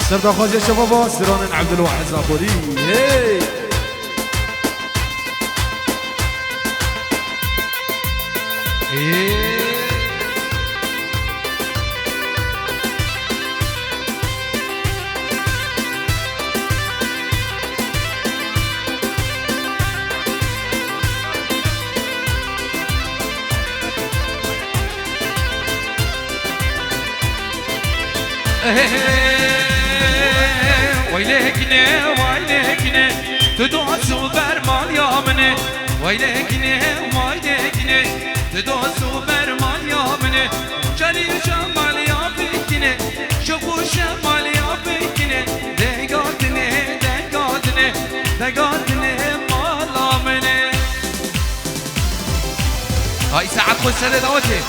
سردا خواجه شبابا سران عبد الواحد زابوري هي ويلكني ويلكني تدوس برمان يا مني ويلكني ويلكني تدوس برمان يا مني جري جمال يا بكني شوفوا شمال يا بكني دقاتني دقاتني دقاتني مالا مني هاي ساعة خوش سنة دوتي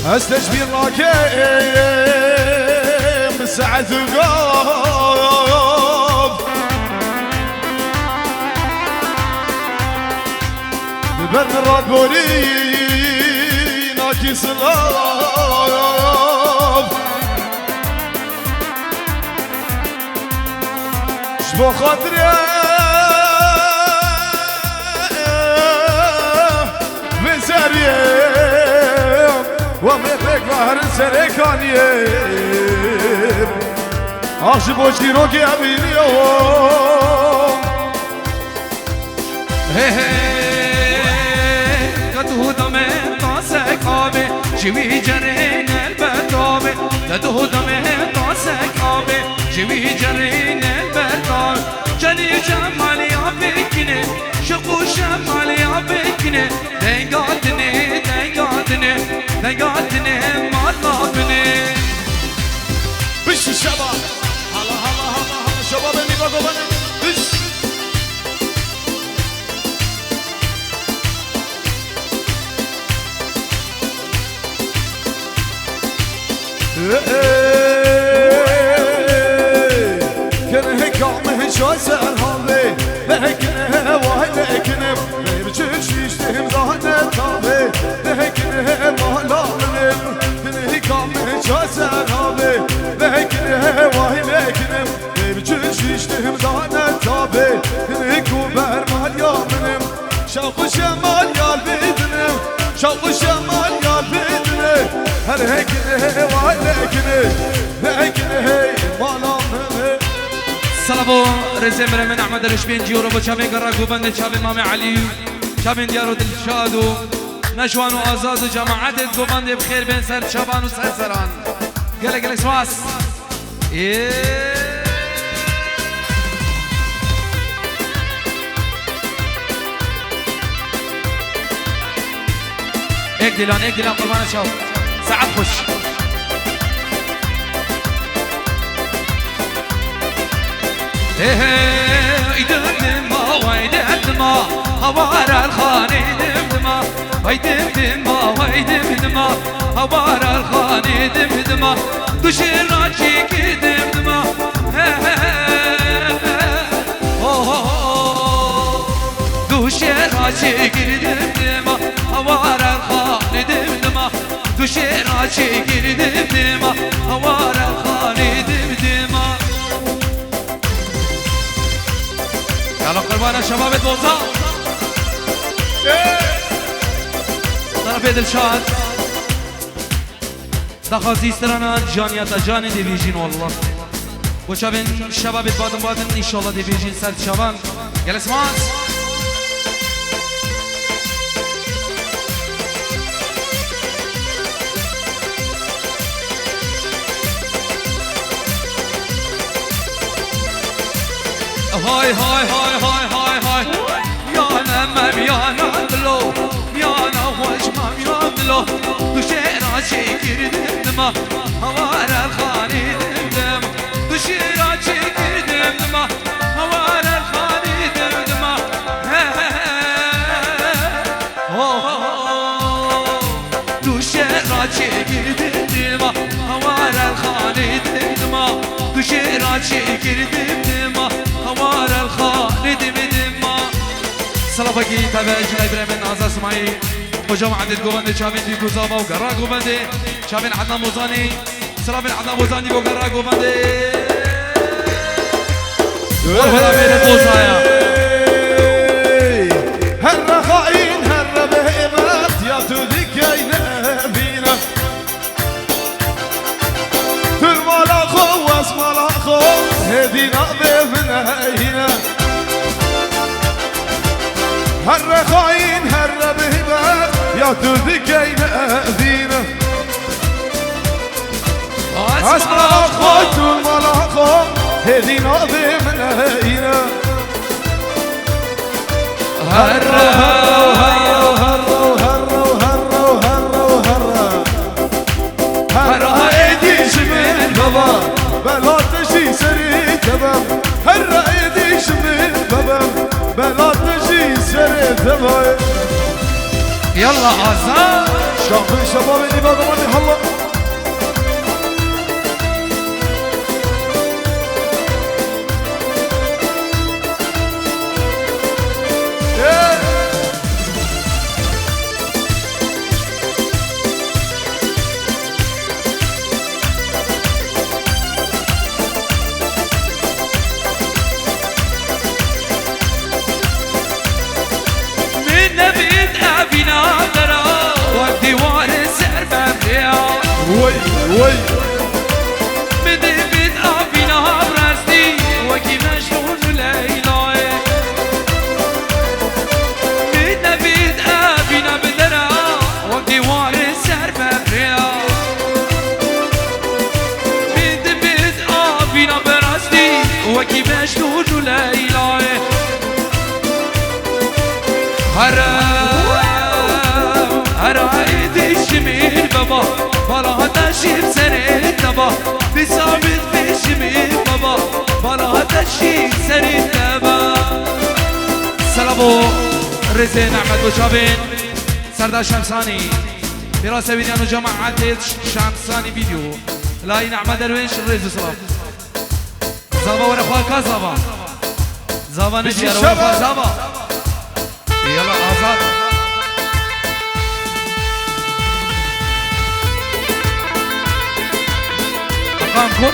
استشبي الراكب ساعة ثقاب ببرن الرادبوري ناكي صلاب شبو خاطري من سريه ومفك بحر سرکانیه آخش بوشی رو که امینیو قدو دمه تاسک آبه جوی جرین البتابه قدو دمه تاسک آبه جوی جرین البتابه جنی جمالی آبکنه شقو شمالی آبکنه دنگاتنه دنگاتنه دنگاتنه مالابنه بش شباب هلا هلا هلا هلا شباب میگو بنه بش کنه کامه شاسر هاله لکنه وای لکنه بچش شیشتم زانه تابه لکنه مالا منم کنه کامه شاسر هاله لکنه وای لکنه بچش شیشتم زانه تابه کنه کوبر مال یا منم شوق شمال یال بدنم شوق شمال یال بدنه هر هکنه وای لکنه لکنه مالا منم صلبو رزمر من احمد الاشبين جيورو بو چابين قراقو بند چابين مامي علي چابين ديارو دلشادو نشوان و آزاد و جماعت دو بند بخير بين سر چابان و سر سران گله گله سواس ایک دلان قربان شو ساعت خوش ايدمدما ويدمدما هوار الخاني دمدما ويدمدما ويدمدما هوار الخاني دمدما دشراجي دمدما دشراجي دمدما هوار الخاني دمدما دشراجي دمدما هوار الخاني دمدما يلا قربان شباب دوزا طرف دلشاد دخازی استرانا جانیت جان دیویژین والله وشابين شباب بادن بادن ان شاء الله دیویژین سر شبان جلس ماس هاي هاي هاي هاي هاي هاي يا نمم يا نملو يا نوش مم يا ملو دشيرا شكر دمدما هوار الخاني دمدما دشيرا شكر دمدما هوار الخاني دمدما دشيرا شكر دمدما هوار هوار الخالد دما تو شعرها چکردم دما هوار الخالد دما سلامکی تبع جنای برمن آزاد سمایی مجمع عدد گوبنده چاوین دی گوزاوا و گرا گوبنده چاوین عدنا موزانی سلامین عدنا موزانی و گرا گوبنده ولا بين موزايا هر خاين هر بهمت يا تذكين بينا الملاخو واسم ملاخو هدينا بفنينا هر خاين هر بهمت يا تذكين بينا اسم ملاخو الملاخو هدينا بفنينا هرا هرا ايدي شمال بابا بلا تجي سري تمام هرا ايدي شمال بابا بلا تجي سري تمام يلا عزام شاف الشباب اللي بابا ماني حلا وي وي بدي بتقابينا براسي وكي مشغول ليلاي بدنا بتقابينا بدرا وكي وارث سرب بريا بدي بتقابينا براسي وكي مشغول ليلاي هرا ايدي الشميل بابا بالا هدا شيب سري تبا بثابت في الشميل بابا بالا هدا شيب سري تبا سلامو رزين احمد وشابين سردار شمساني دراسة بيديانو جماعة شمساني فيديو لاين احمد درويش رزو سلام زابا ورخواه زابا زابا نجي ورخواه زابا يلا آزاد مقام كل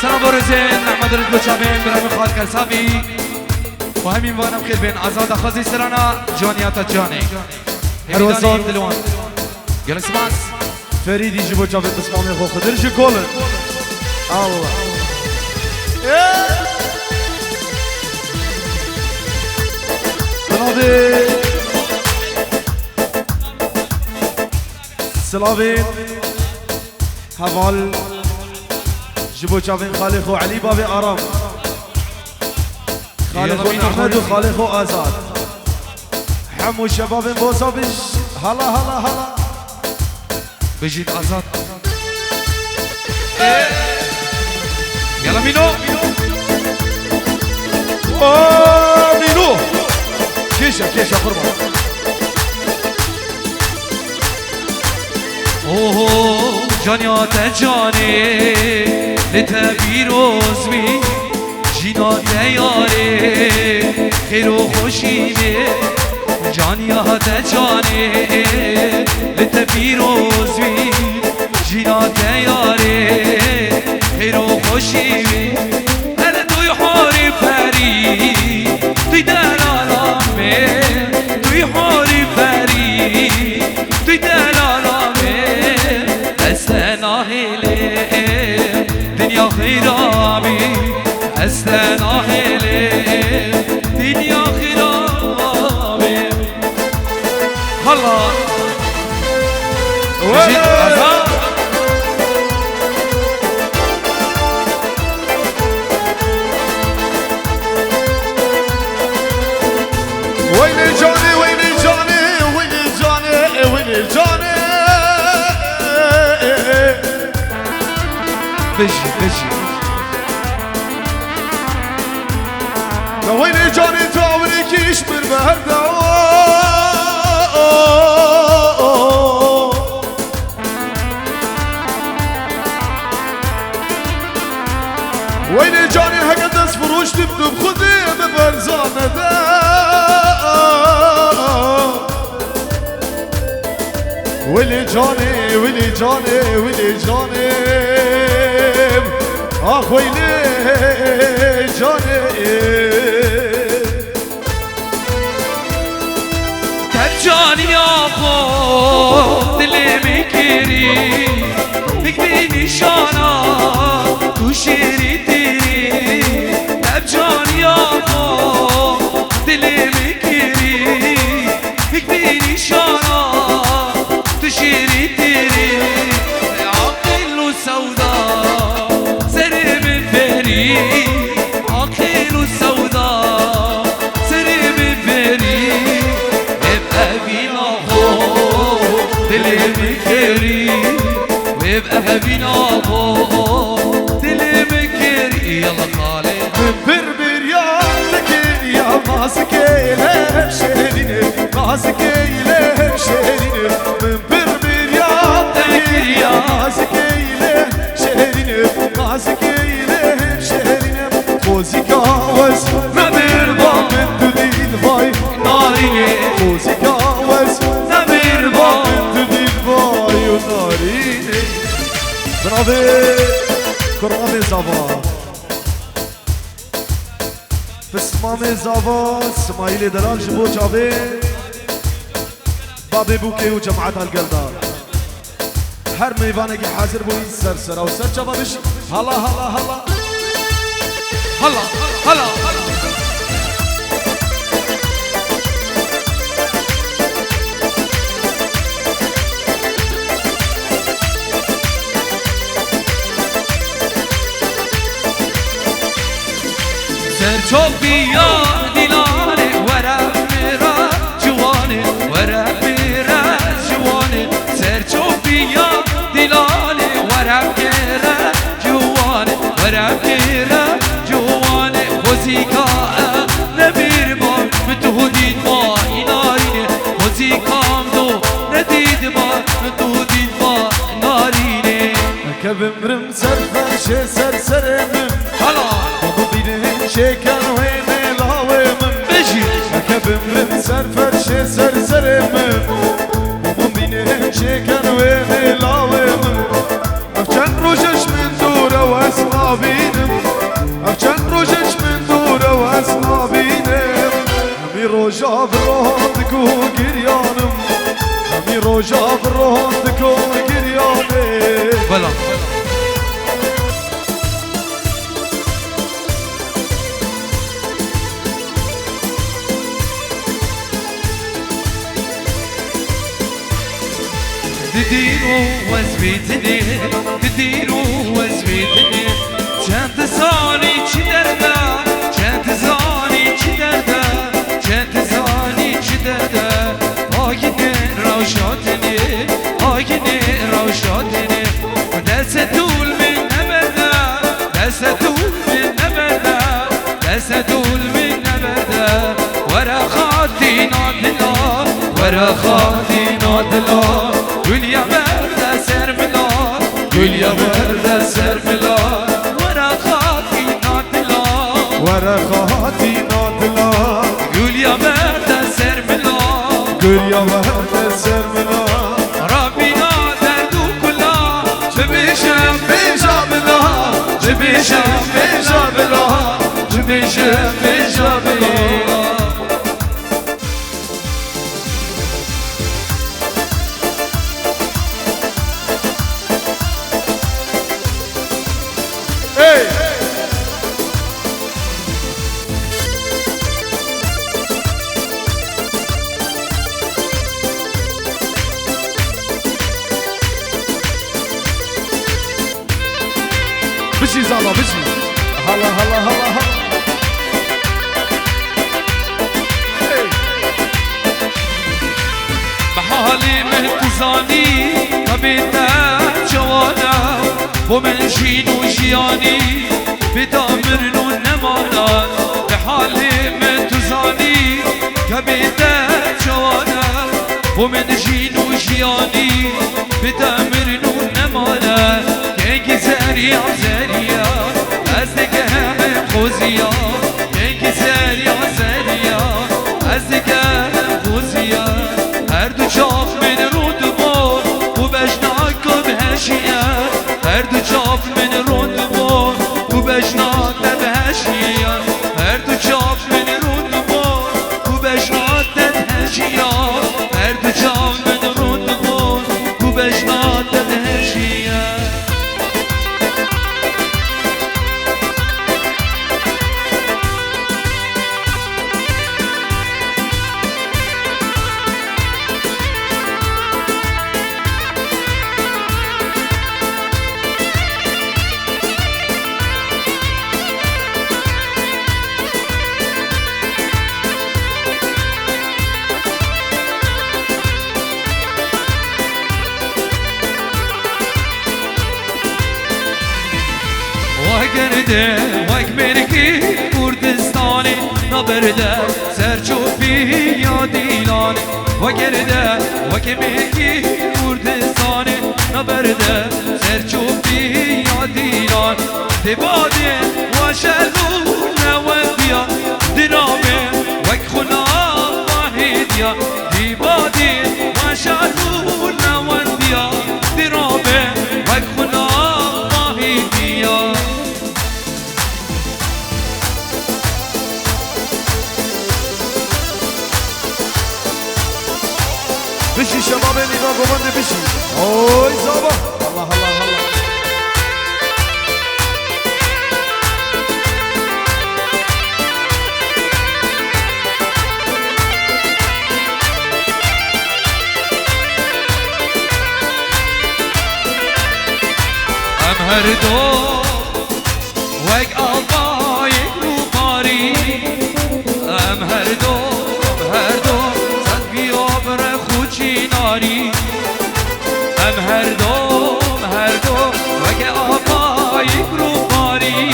سلام ورزين احمد رزق شابين برامي خالد كالسافي وهمين وانا بخير بين آزاد خازي سرانا جوانيات الجاني هروسان دلوان يلا سماس فريد يجيبو جافت بسمامي خو خدر جي كولن الله سلابين هفال جيبو جافين خالي خو علي بابي آرام خالي خو احمد وخالي خو آزاد حمو شباب بوصابش هلا هلا هلا بجيت آزاد يلا مينو مينو كيشة قربة اوه جانیات جانی لتبیر عزمی جینات یاری خیر و خوشیمه جانیات جانی لتبیر عزمی جینات یاری خیر و خوشیمه هل توی حاری پری توی دلالامه توی حاری پری توی دلالامه استناهله دنیا خیرابی استناهله دنیا خیرابی حالا بجید آزاد وين جاني وين جاني وين جاني وين جاني بشی وين جاني تاوري كيش من بهردا وين جاني هكا دس فروش تبدو بخدي ببرزانة دا ويلي جاني ويلي جاني ويلي جاني اخ ويلي جاني جاني يا خو دلي مكري تكبي نشانا تو شيري تيري جاني يا خو دلي مكري تكبي نشانا تو شيري تيري عقل وسوداء سري من فري عقل وسوداء سري من فري دلي مكري ويبقى هبينا فوق دلي مكري يلا خالي من بربر يا ذكي يا ماسكي له شيريني ماسكي له شيريني من بربر يا ذكي يا ماسكي له شيريني ماسكي له شيريني موسيقى واسمع بالبا من تدين باي ناريني موسيقى واسمع بالبا من تدين باي ناريني برافو كرامي زافا بسمامي زافا اسماعيلي دلال جبو جابي بابي بوكي وجماعة القلدار هر ميوانك حاضر بوين سرسر او سر جابا بشي هلا هلا هلا هلا هلا سرچوب بیا دیلانه ورق میرا جوانه ورق میرا جوانه سرچوب بیا دیلانه ورق میرا جوانه ورق میرا جوانه موسیقا نبیر ما متهودید ما اینارینه موسیقام دو ندید ما متهودید ما نارینه كبمرم سرفر شي سرسرمم هلا شكر وين لاومم بجي كبمرم سرفر شي سرسرمم ومبينه شكر وين لاومم افشان روجش من دورة واسمع بينم افشان روجش من دورة واسمع بينم همي روجا برهندك وقريانم همي روجا برهندك وقريانم بلا تديرو وزبيتني تديرو وزبيتني چند زانی چی درده چند زانی چی درده چند زانی چی درده آینه روشاتنی آینه روشاتنی دست دول من نبرده دست دول من نبرده دست دول من نبرده ورقاتی نادلا ورقاتی نادلا گل یا برده سر ملار گل یا برده سر ملار ورقاتی نادلا ورقاتي نادلا گل یا برده سر ملار قل يا ورد سرمنا ربنا دردو کلا جبشم بجابلا جبشم بجابلا جبشم بجابلا Hey! بشي زعلا بشي هلا هلا هلا هلا Hey! بحالي مهتزاني قبيلة جوانا بو من جین و جیانی بدا مرن و نمانا بحالی من تو زانی که بیده جوانا بو من جین و جیانی بدا مرن و نمانا گنگ زریا زریا از دگه هم خوزیا گنگ زریا زریا از دگه هم خوزیا هر دو چاف من رود بار و بشناک به هشیه هر دو چاف من رود بار و بشناک به هشیه هر دو چاف من رود بار و بشناک به هشیه هر دو چاف من رود بار و بشناک به هشیه وگرده وگ مرکی کردستانی نبرده سرچوبی یا دیلانی وگرده وگ مرکی کردستانی نبرده سرچوبی یا دیلان دباده و شلو نودیا درامه وگ خنا واحدیا دباده و شلو نودیا درامه وگ خنا واحدیا بشی شباب نگاه گوانده بشی اوی زابا الله الله الله ام هر دو وگ آقای روباری ام هر دو صد بیابر خوچی ناری ام هر دو وگ آقای روباری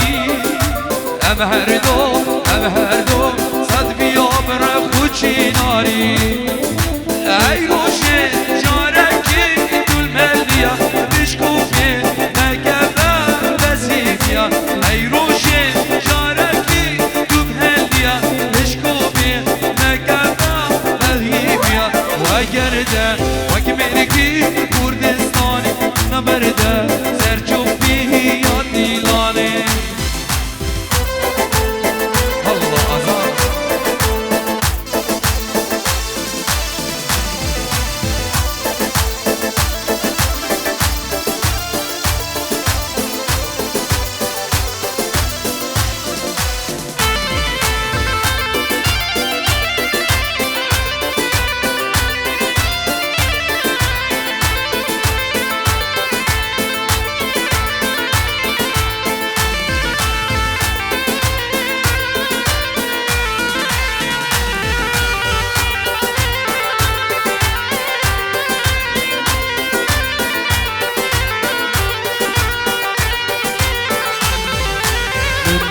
ام هر دو صد بیابر خوچی ناری ای روشه جارکی دل ملیا بشکوفی نگفه بزیبیا ای روشه جارکی دل ملیا بشکوفی نگفه بزیبیا و گرده و کمرکی کردستانی نبرده سرچوبی یا دیلانی الله ازار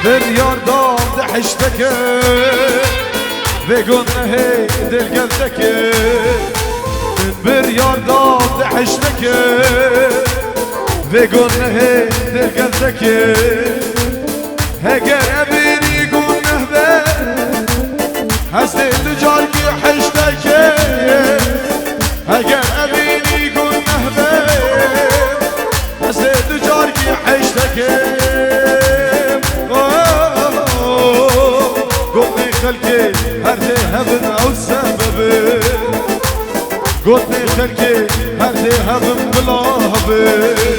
بر دام دحشتك وقلنا هي دل قلبك بر دام دحشتك وقلنا هي دل قلبك هجر أبيني قلنا به حسيت جاركي حشتك هجر أبيني قلنا به حسيت جاركي حشتك خلقي هردي هبن او سبب قلتني خلقي هردي هبن بلا هبن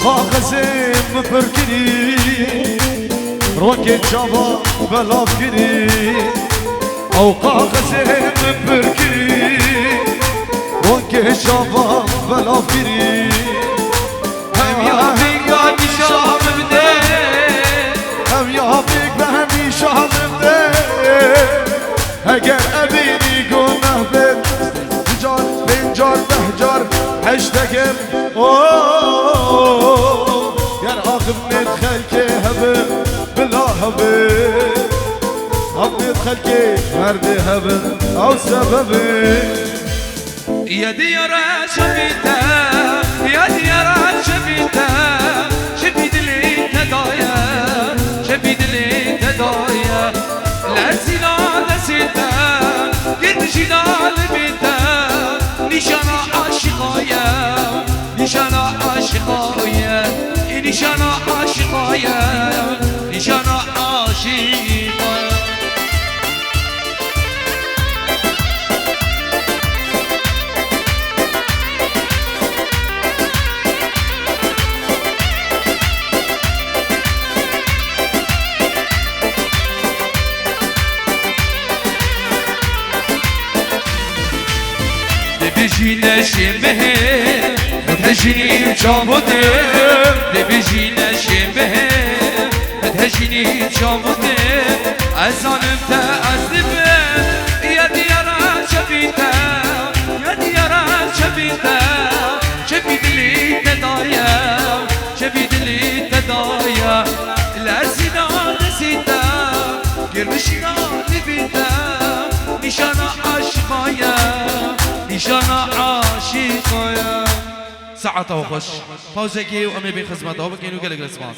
قاقزم پرکری روکی چابا بلاف کری او قاقزم پرکری روکی چابا بلاف کری هم یا بیگا نشام بده هم یا بیگ به همی شام بده اگر ابینی گناه بد جار بنجار بهجار هشتگم گر آخب ندخل که هبه بلا هبه آخب ندخل که مرد هبه او سببه يا ديارة شبيتة يا ديارة شبيتة شبيت لي تدايا شبيت لي تدايا لا سينا لا سيتا قد شلال بيتا نشانا عاشقايا نشانا عاشقايا نشانا عاشقايا نشانا عاشقايا بجينا شبه تهجني جامدم بجينا شبه تهجني جامدم أزانم تأذبم يا ديارة شبيتا يا ديارة شبيتا شبيت لي تدايا شبيت لي تدايا لا زنا نسيتا قرشنا لبيتا نشانا عاشقايا نشانا عاشقايا ساعته وخش پاوزگی و امی بین خدمت ها بکنید و گلگ رسپانس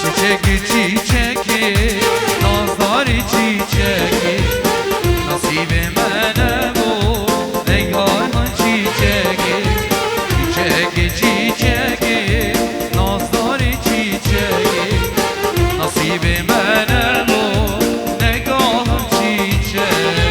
چیچکی چیچکی نازداری چیچکی نصیب منم و نگار من چیچکی چیچکی چیچکی نازداری چیچکی نصیب منم و نگار من چیچکی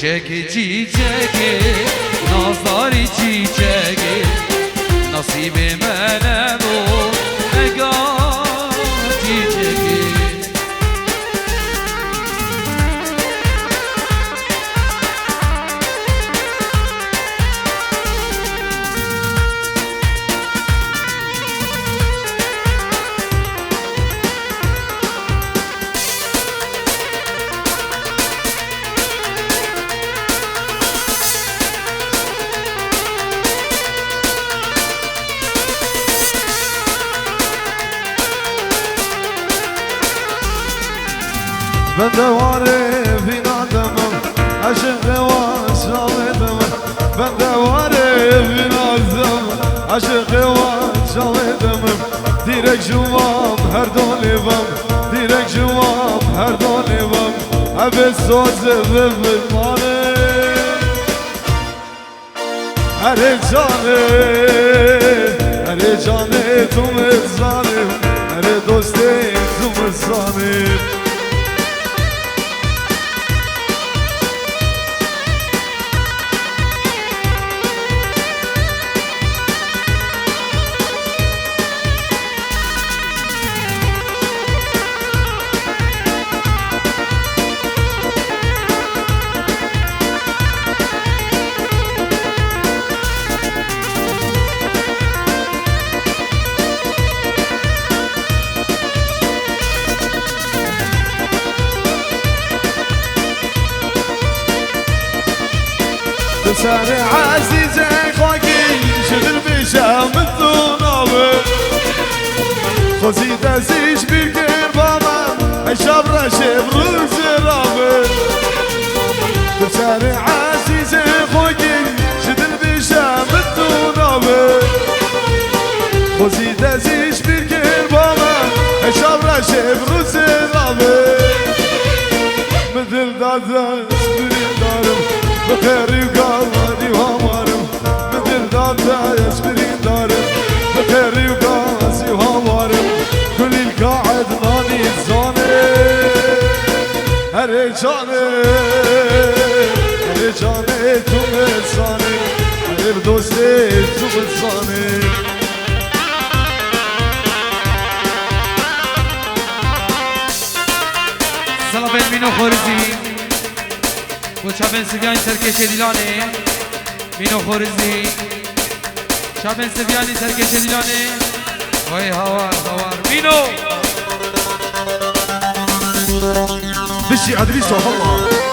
چیچکی چیچکی نازداری چیچکی نصیب منم و نگاه چیچکی من دواره بینادمم عشق واسالدم من دواره بینادم عشق واسالدم دیرک جوام هر دولیم دیرک جوام هر دولیم عبد سوزه ببرمانه هر جانه تو مزانم هر دوسته تو مزانم بسر عزیز خاکی شدر بشم دوناوه خوزید ازیش بیگر با من ای شب رشب روز رابه بسر عزیز خاکی شدر بشم دوناوه خوزید ازیش بیگر با من ای شب رشب روز رابه مثل دادش بریم بخير وقاضي وهوارم مثل ذاته يسبرين دارم بخير وقاضي وهوارم كل القاعد ماني الزاني هرجاني هرجاني توم الصاني هرب دوستي توم الصاني سلام مینو خورزی و شبن سویانی سرکش دیلانه مینو خورزی شبن سویانی سرکش دیلانه وای هوار مینو بشي عدريس والله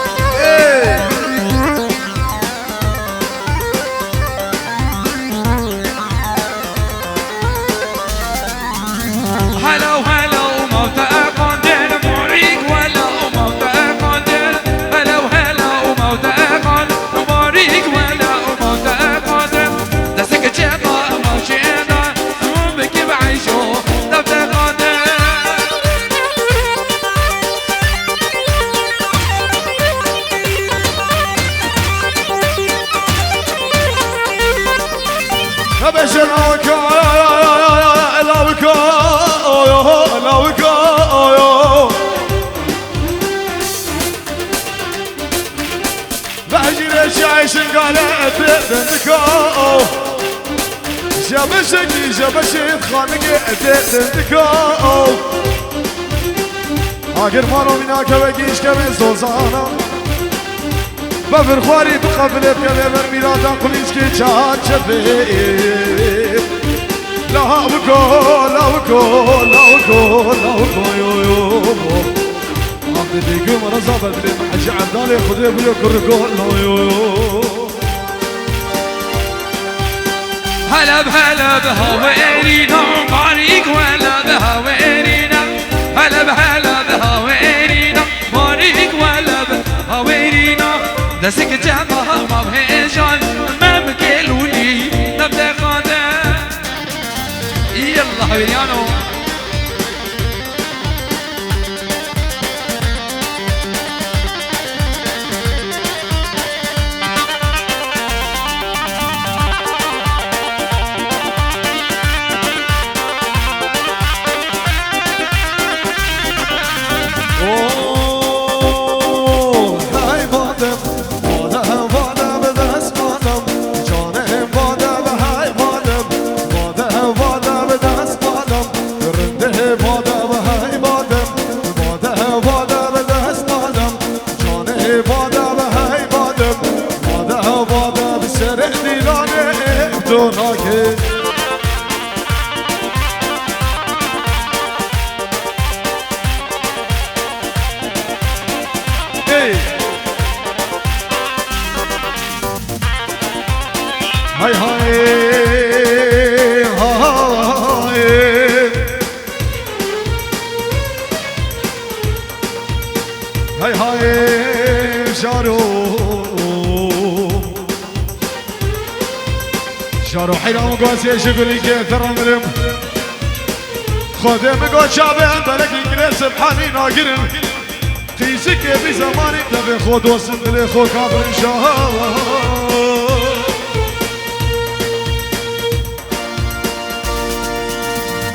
هلا وهلا وموتى قنديل موريك ولا وموتى قنديل هلا وهلا وموتى قنديل موريك ولا وموتى قنديل دسك جبا ماشينا بك بعيشو دبت قنديل جبشكي جبشت خانق دندكو اگر مانو منا كوكيش كمن زوزانا بفر خواري بقبلت كلمر ميرادا قليش كي چاد شبه لا بكو يو يو عبد بيكم رزا بدري محج عبدالي خذي بيو كركو يو يو هلا بهلا بهويرينا ماريك ولا بهويرينا هلا بهلا بهويرينا ماريك ولا بهويرينا دسك جنبها ما بهجان ما بكلوني نبدا قاده يلا حبيبيانو هاي هاي هاي هاي شارو حيران قاسي شغلي كثر عمرم خدم قد شعبان بلك الكريس سبحاني ناقرم قيسك في زماني تبي خود وصل لي خو كابر ان شاء الله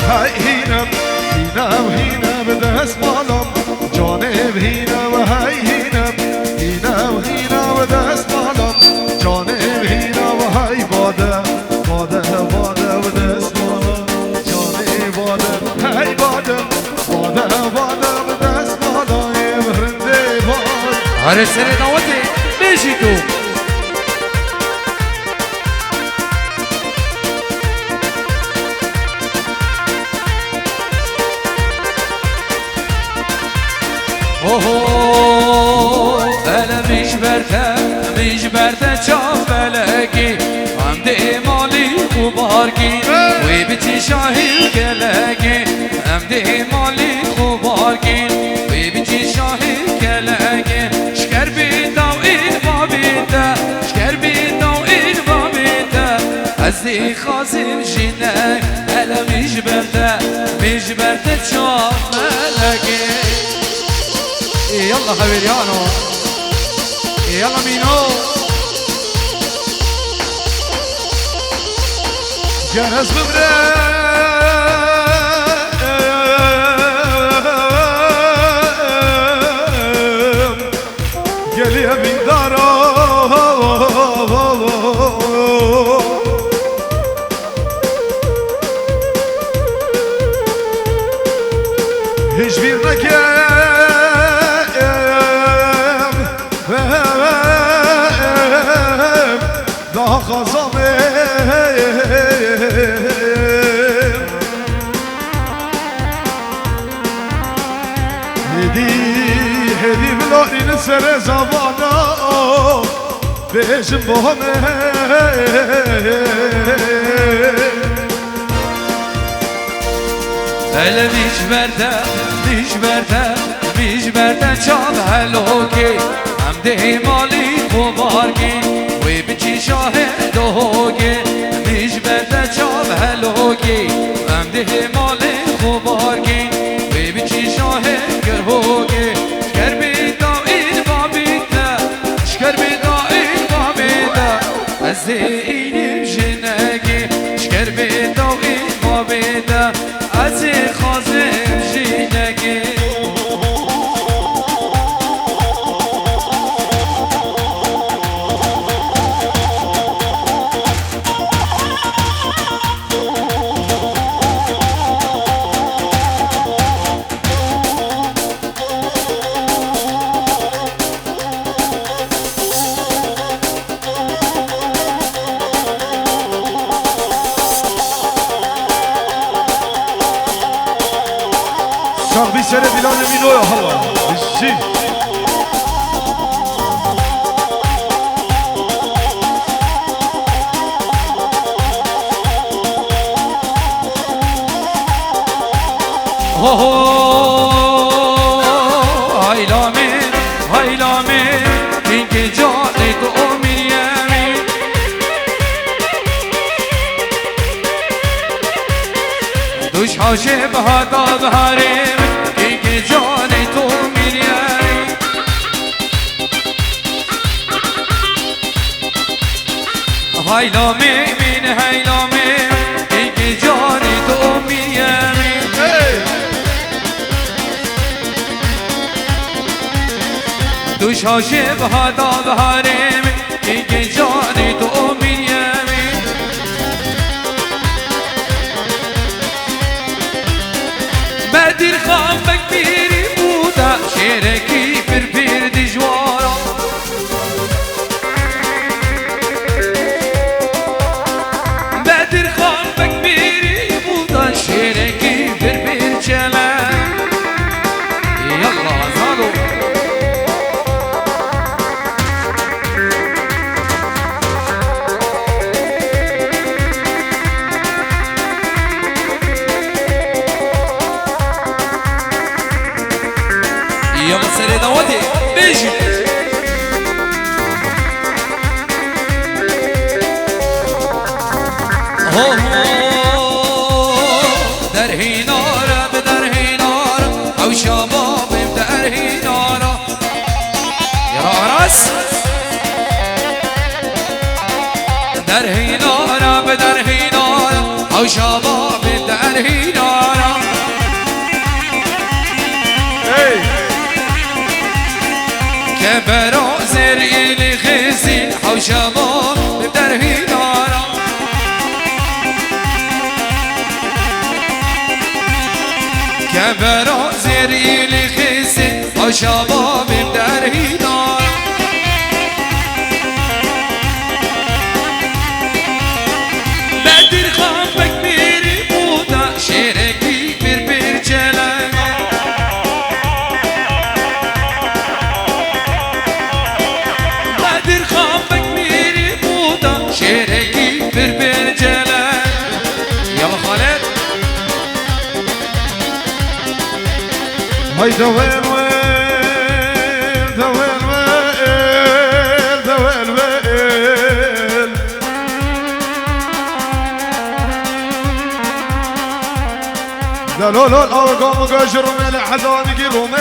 هاي هينا بده اسمالم جانب هينا وهاي هينا وهينا بده اسمالم جانب هينا وهاي باده بده اسمالم جانب باده هاي باده بده اسمالم يمهرندي باده هاري سري نوتي ماشي تو اوه انا مش برته شاف گلگی هم ده مالی خوبارگی وی بچی شاهی گلگی هم ده مالی خوبارگی وی بچی شاهی گلگی شکر بیداو این بابیده شکر بیداو این بابیده از دی خازم جینه هلا میجبرده چاپ ملگی يلا خبريانو يلا مينو جهز ببرم گلیه بیدارم هیچ بیر نکرد daha kazanım Hedi bilalini sere zamana Bejim bohane Hele mijberde çal heloki Hem de mali kumargi Ve biçi şahid hogi Mijberde çal heloki Hem de mali kumargi Ve biçi şahid hogi Şker bida il babida Şker bida il babida Ez de ilim jinegi Şker bida il babida Ez de khazim jinegi Sağ bir sene Bilal Emino'ya hava Bizi Haylami Dinki cani tu umiriyami Duş haşe bahada baharim Dinki cani tu umiriyami Haylami min haylami Dinki cani tu umiriyami دوش هاشم هدا بهارم اینکه جانی تو امیدیمی مردیر خام بک بیری بودا شیرکی پر پیر دجوارا مردیر خام بک بیری بودا شیرکی پر پیر چلا یالله زادو يا مسيري داودي بيجي هو درهي نار بدرهي نار او شباب بدرهي نار يا راس درهي نار بدرهي نار او شباب بدرهي نار كبروا زرقي لخزين حوشباب بدرهي نارا كبروا زرقي لخزين حوشباب بدرهي نارا بدر خان بك بيري بودا شيركي بير بير جلال بدر خان بك بيري دوين وين دوين وين دوين وين لا لا لا قام قشر من حزان قرومي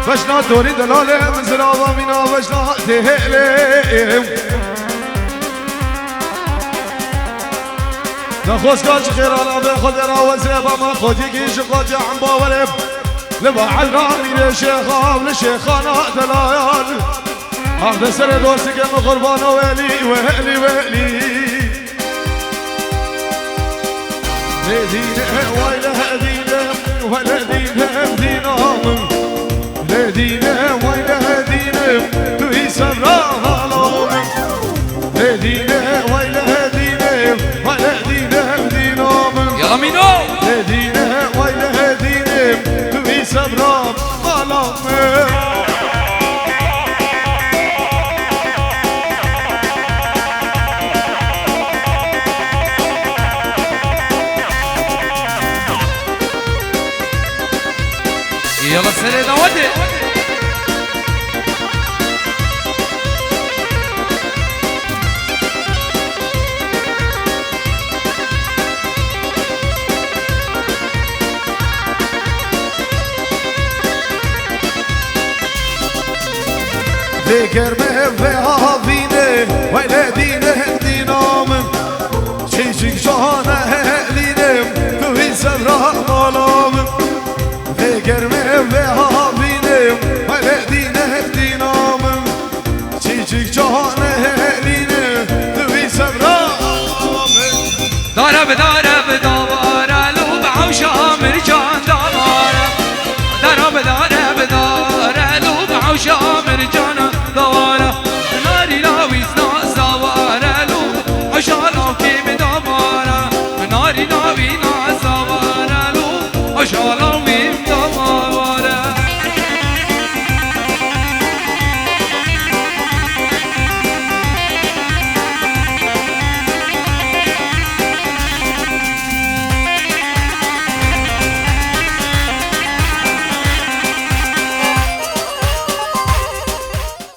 بشنا دوري دلاله من زراضة منا بشنا تهلم نخوش كاش خير انا بخذ راوزه بما خودي كيش قد عم باولب لبعد رامي للشيخة وللشيخانة دلايال اخذ سر دوسك من قربان ويلي ويلي ويلي لدينا ويلا هدينا ولا دينا هدينا لدينا ويلا هدينا توي سبراها لومن لدينا ويلا هدينا ولا دينا هدينا يلا مينو لدينا ويلا هدينا توي سبراها لومن يلا سرينا ودي ذكر مهفها فينا ولا دينا هدينا من شيشك شانا هلينا توي سبراها ظلام ذكر مهفها فينا ولا دينا هدينا من شيشك شانا